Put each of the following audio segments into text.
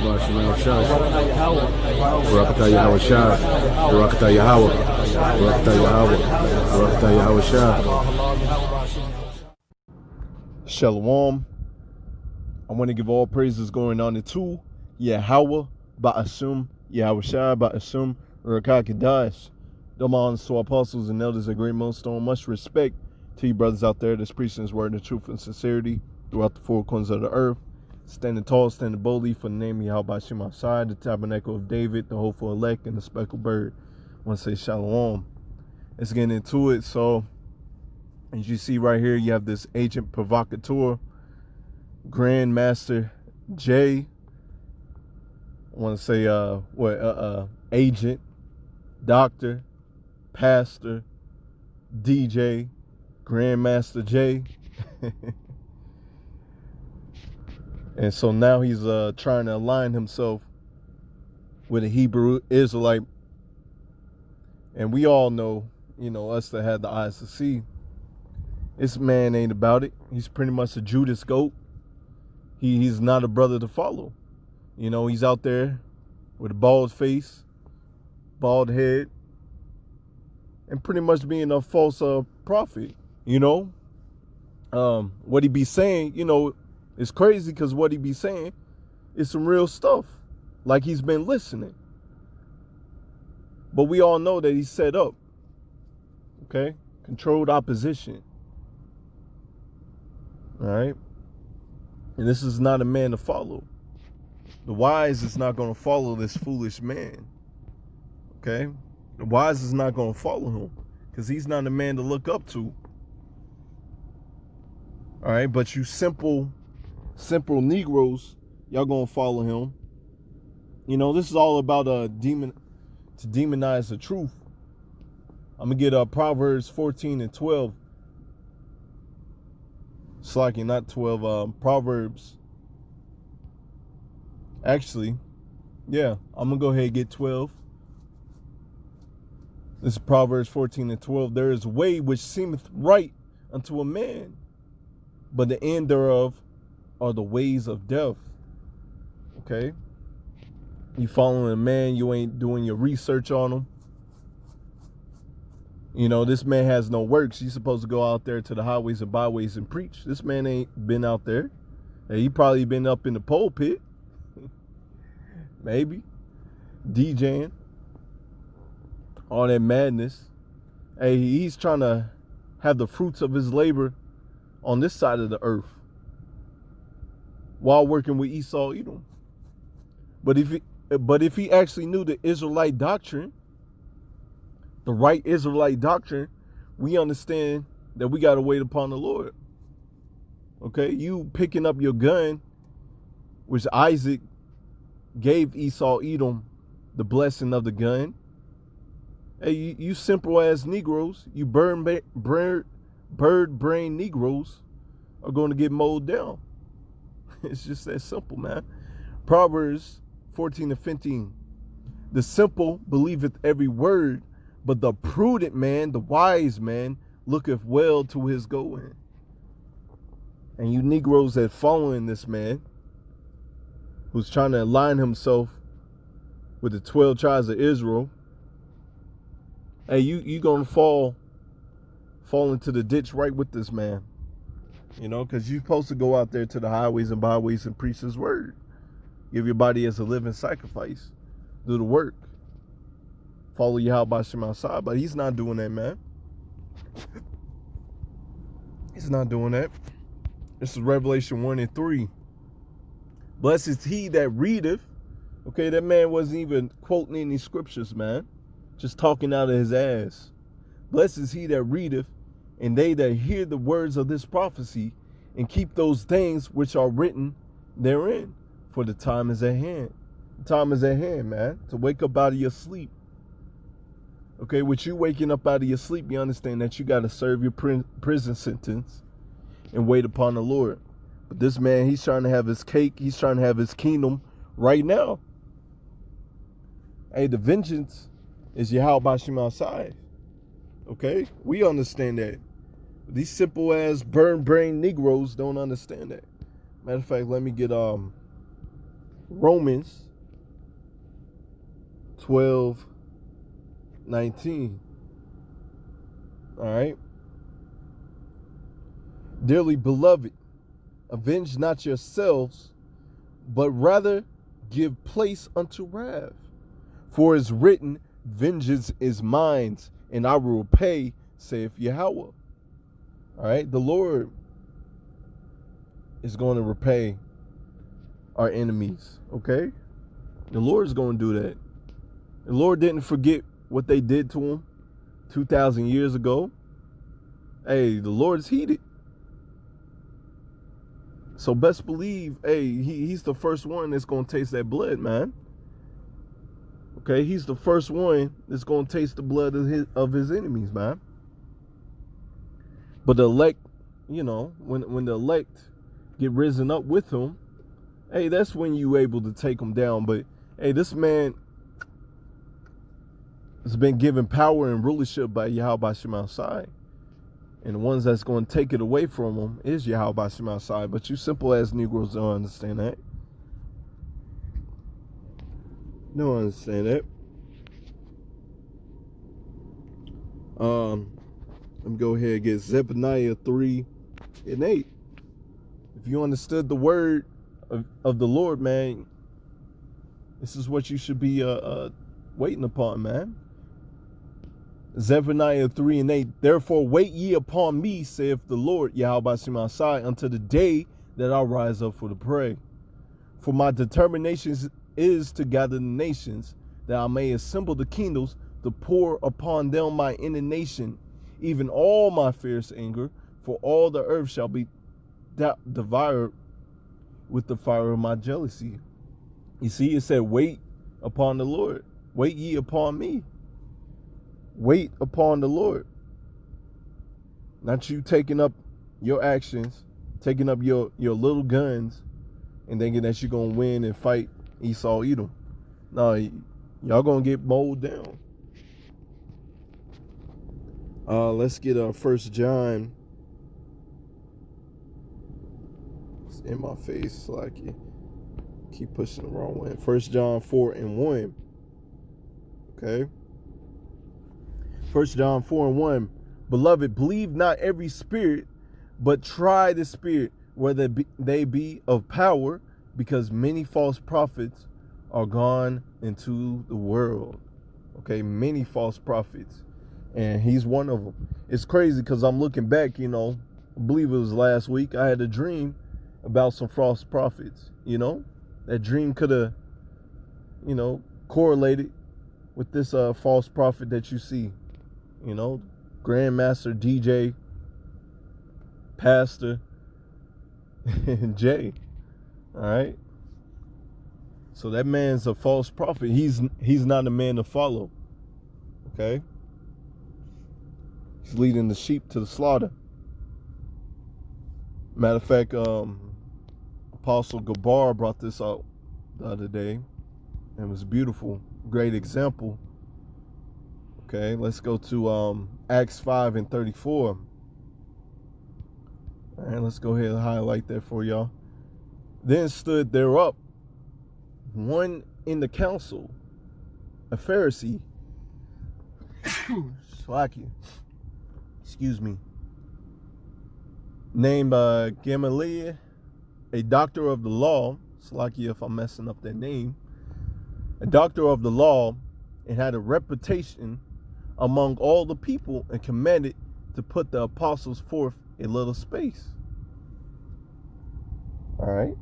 Yahweh Shema Shah. Provocateur Yahweh Shah. Provocateur Yahweh. Provocateur Yahweh. Provocateur Yahweh Shah. Shalom. I want to give all praises going on to Yahweh, Ba'ashum, Yahweh Shah, Ba'ashum, Rakakadash. Domans to apostles and elders, a great millstone. Much respect to you brothers out there that's preaching his word in truth and sincerity throughout the four corners of the earth. Standing tall, standing boldly for the name of Yahweh Shema Shah, the tabernacle of David, the hopeful elect, and the speckled bird. I want to say shalom. Let's get into it. So, as you see right here, you have this agent provocateur, Grandmaster J. I want to say agent, doctor, pastor, DJ, Grandmaster J. And so now he's trying to align himself with a Hebrew Israelite. And we all know, us that had the eyes to see, this man ain't about it. He's pretty much a Judas goat. He's not a brother to follow. He's out there with a bald face, bald head, and pretty much being a false prophet. What he be saying, it's crazy because what he be saying is some real stuff. Like he's been listening. But we all know that he's set up. Okay? Controlled opposition. All right? And this is not a man to follow. The wise is not going to follow this foolish man. Okay? The wise is not going to follow him because he's not a man to look up to. All right? But you simple Negroes, y'all going to follow him. This is all about to demonize the truth. I'm going to get Proverbs 14 and 12. Slacking, not 12, Proverbs. Actually, yeah, I'm going to go ahead and get 12. This is Proverbs 14 and 12. There is a way which seemeth right unto a man, but the end thereof are the ways of death. Okay? You following a man, you ain't doing your research on him. This man has no works. He's supposed to go out there to the highways and byways and preach. This man ain't been out there. Hey, he probably been up in the pulpit. Maybe. DJing. All that madness. Hey, he's trying to have the fruits of his labor on this side of the earth while working with Esau, Edom. But if he actually knew the Israelite doctrine, the right Israelite doctrine, we understand that we got to wait upon the Lord. Okay? You picking up your gun, which Isaac gave Esau, Edom, the blessing of the gun. Hey, you simple ass Negroes, you bird brain Negroes are going to get mowed down. It's just that simple, man. Proverbs 14 and 15. The simple believeth every word, but the prudent man, the wise man, looketh well to his going. And you Negroes that following this man, who's trying to align himself with the 12 tribes of Israel, hey, you gonna fall into the ditch right with this man. Because you're supposed to go out there to the highways and byways and preach his word. Give your body as a living sacrifice. Do the work. Follow Yahweh Shema Shah. But he's not doing that, man. He's not doing that. This is Revelation 1 and 3. Blessed is he that readeth. Okay, that man wasn't even quoting any scriptures, man. Just talking out of his ass. Blessed is he that readeth, and they that hear the words of this prophecy, and keep those things which are written therein. For the time is at hand. The time is at hand, man. To wake up out of your sleep. Okay, with you waking up out of your sleep, you understand that you got to serve your prison sentence and wait upon the Lord. But this man, he's trying to have his cake. He's trying to have his kingdom right now. Hey, the vengeance is Yahweh Shema Shah. Okay, we understand that. These simple ass burn brain Negroes don't understand that. Matter of fact, let me get Romans 12:19. All right. Dearly beloved, avenge not yourselves, but rather give place unto wrath. For it is written, vengeance is mine, and I will repay, saith Yahweh. All right, the Lord is going to repay our enemies, okay? The Lord is going to do that. The Lord didn't forget what they did to him 2,000 years ago. Hey, the Lord is heated. So best believe, hey, he's the first one that's going to taste that blood, man. Okay, he's the first one that's going to taste the blood of his enemies, man. But the elect, you know, when the elect get risen up with him, hey, that's when you able to take them down. But hey, this man has been given power and rulership by Yahweh Shemashai. And the ones that's going to take it away from him is Yahweh Shemashai. But you simple as Negroes don't understand that. Don't understand that. Let me go ahead and get Zephaniah 3:8. If you understood the word of the Lord, man, this is what you should be waiting upon, man. Zephaniah 3:8. Therefore wait ye upon me, saith the Lord, Yahweh Shemashai, until the day that I rise up for the prey. For my determination is to gather the nations, that I may assemble the kingdoms, to pour upon them my indignation, even all my fierce anger, for all the earth shall be devoured with the fire of my jealousy. You see, it said, wait upon the Lord. Wait ye upon me. Wait upon the Lord. Not you taking up your actions, taking up your little guns, and thinking that you're going to win and fight Esau, Edom. No, y'all going to get mowed down. Let's get 1 John. It's in my face like you keep pushing the wrong way. 1 John 4:1. Okay. 1 John 4:1. Beloved, believe not every spirit, but try the spirit, whether they be of power, because many false prophets are gone into the world. Okay, many false prophets. And he's one of them. It's crazy because I'm looking back, you know, I believe it was last week, I had a dream about some false prophets, you know. That dream could have, you know, correlated with this false prophet that you see. You know, Grandmaster, DJ, Pastor, and Jay. All right. So that man's a false prophet. He's not a man to follow. Okay. He's leading the sheep to the slaughter. Matter of fact, Apostle Gabar brought this out the other day. And it was beautiful. Great example. Okay, let's go to Acts 5:34. All right, let's go ahead and highlight that for y'all. Then stood there up one in the council, a Pharisee, excuse me, named Gamaliel, a doctor of the law, Slacky if I'm messing up that name, a doctor of the law, and had a reputation among all the people, and commanded to put the apostles forth a little space. All right.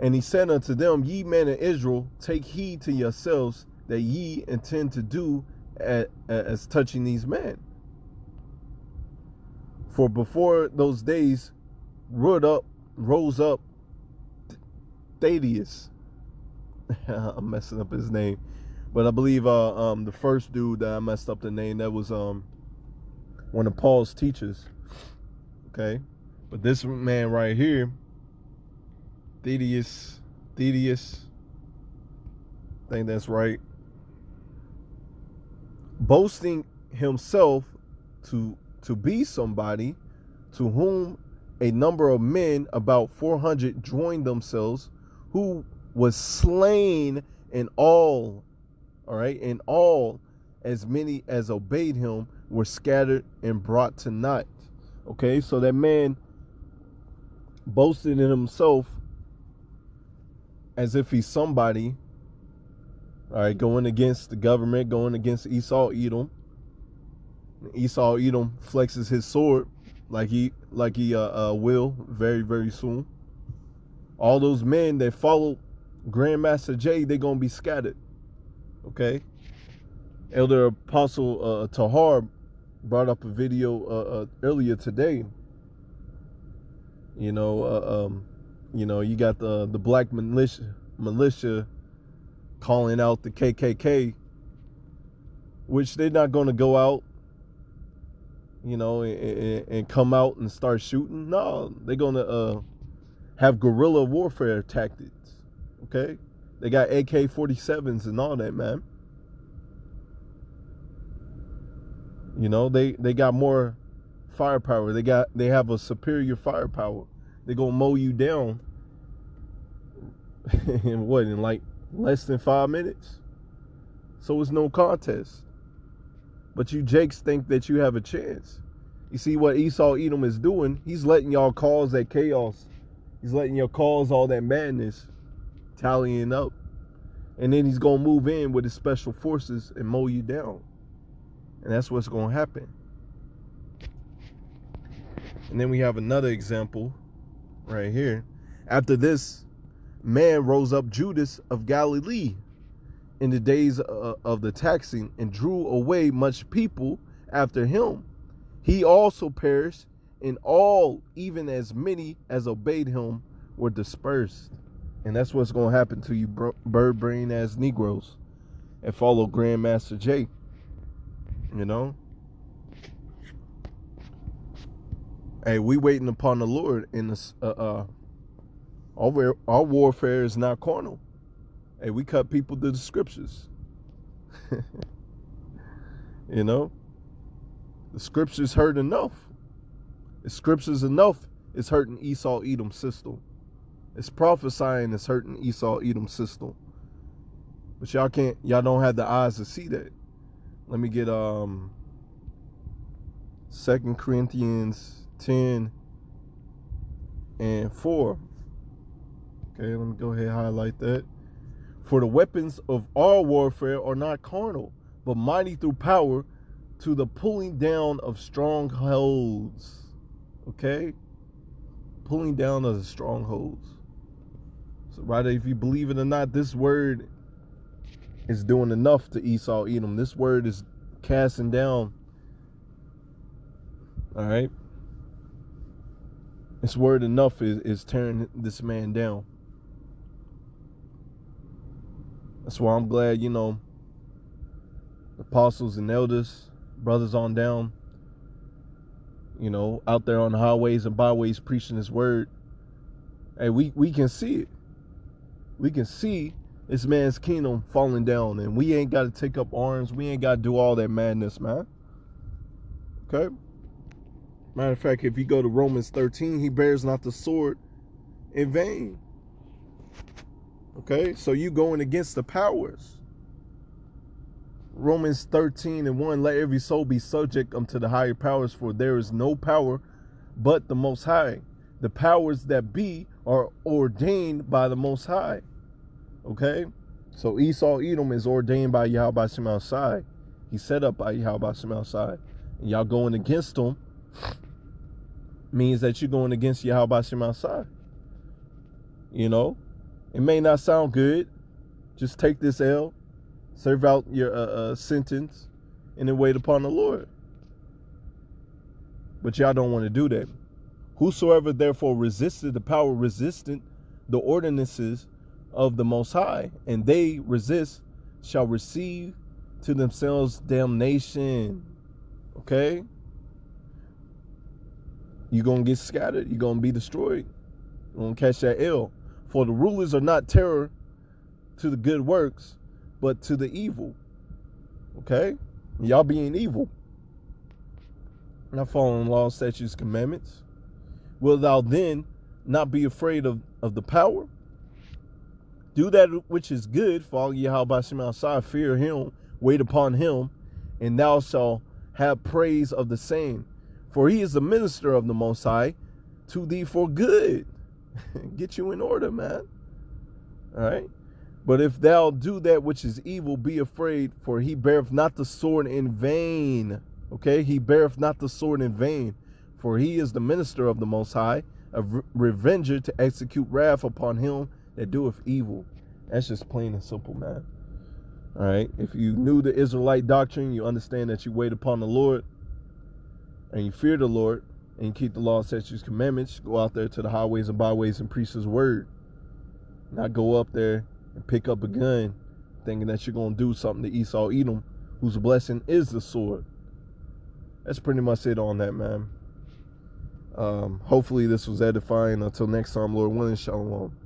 And he said unto them, ye men of Israel, take heed to yourselves that ye intend to do as touching these men. For before those days rose up Thaddeus. I'm messing up his name. But I believe the first dude that I messed up the name, that was one of Paul's teachers. Okay. But this man right here, Thaddeus, I think that's right, boasting himself to be somebody, to whom a number of men, about 400, joined themselves, who was slain, and all right, and all as many as obeyed him were scattered and brought to naught. Okay, so that man boasted in himself as if he's somebody, all right, going against the government, going against Esau Edom. Esau Edom flexes his sword like he will very, very soon. All those men that follow Grandmaster J, they're gonna be scattered. Okay. Elder Apostle Tahar brought up a video earlier today. You know, you got the black militia calling out the KKK, which they're not going to go out, you know, and come out and start shooting. No, they're going to have guerrilla warfare tactics. Okay, they got AK-47s and all that, man. You know, they got more firepower. They have a superior firepower. They're gonna mow you down in like less than 5 minutes. So it's no contest. But you Jakes think that you have a chance. You see what Esau Edom is doing? He's letting y'all cause that chaos. He's letting y'all cause all that madness, tallying up. And then he's gonna move in with his special forces and mow you down. And that's what's going to happen. And then we have another example right here. After this, man rose up Judas of Galilee in the days of the taxing and drew away much people after him. He also perished, and all, even as many as obeyed him, were dispersed. And that's what's going to happen to you bird brain ass Negroes and follow Grandmaster J. You know, hey, we waiting upon the Lord in this. Our warfare is not carnal. Hey, we cut people to the scriptures. You know, the scriptures hurt enough. The scriptures enough is hurting Esau Edom system. It's prophesying is hurting Esau Edom system. But y'all don't have the eyes to see that. Let me get 2 Corinthians 10 and 4. Okay, let me go ahead and highlight that. For the weapons of our warfare are not carnal, but mighty through power to the pulling down of strongholds. Okay? Pulling down of the strongholds. So rather, if you believe it or not, this word is doing enough to Esau Edom. This word is casting down. All right. This word enough is tearing this man down. That's why I'm glad, you know, apostles and elders, brothers on down, you know, out there on the highways and byways preaching this word. Hey, we can see it. We can see this man's kingdom falling down, and we ain't got to take up arms. We ain't got to do all that madness, man. Okay? Matter of fact, if you go to Romans 13, he bears not the sword in vain. Okay? So you going against the powers. Romans 13 and 1, let every soul be subject unto the higher powers, for there is no power but the Most High. The powers that be are ordained by the Most High. Okay, so Esau Edom is ordained by Yahweh Shemel. He's set up by Yahweh Shemel. And y'all going against him means that you're going against Yahweh Shemel. You know, it may not sound good. Just take this L, serve out your sentence, and then wait upon the Lord. But y'all don't want to do that. Whosoever therefore resisted the power, resisted the ordinances of the Most High, and they resist, shall receive to themselves damnation. Okay? You're going to get scattered. You're going to be destroyed. You're going to catch that L. For the rulers are not terror to the good works, but to the evil. Okay? Y'all being evil. Not following laws, statutes, commandments. Will thou then not be afraid of the power? Do that which is good, for all Yahweh Shemashah, fear him, wait upon him, and thou shalt have praise of the same. For he is the minister of the Most High to thee for good. Get you in order, man. All right. But if thou do that which is evil, be afraid, for he beareth not the sword in vain. Okay, he beareth not the sword in vain, for he is the minister of the Most High, a revenger to execute wrath upon him that doeth evil. That's just plain and simple, man. All right. If you knew the Israelite doctrine, you understand that you wait upon the Lord and you fear the Lord and you keep the law, statutes, commandments. Go out there to the highways and byways and preach his word. Not go up there and pick up a gun thinking that you're going to do something to Esau, Edom, whose blessing is the sword. That's pretty much it on that, man. Hopefully this was edifying. Until next time, Lord willing, shalom.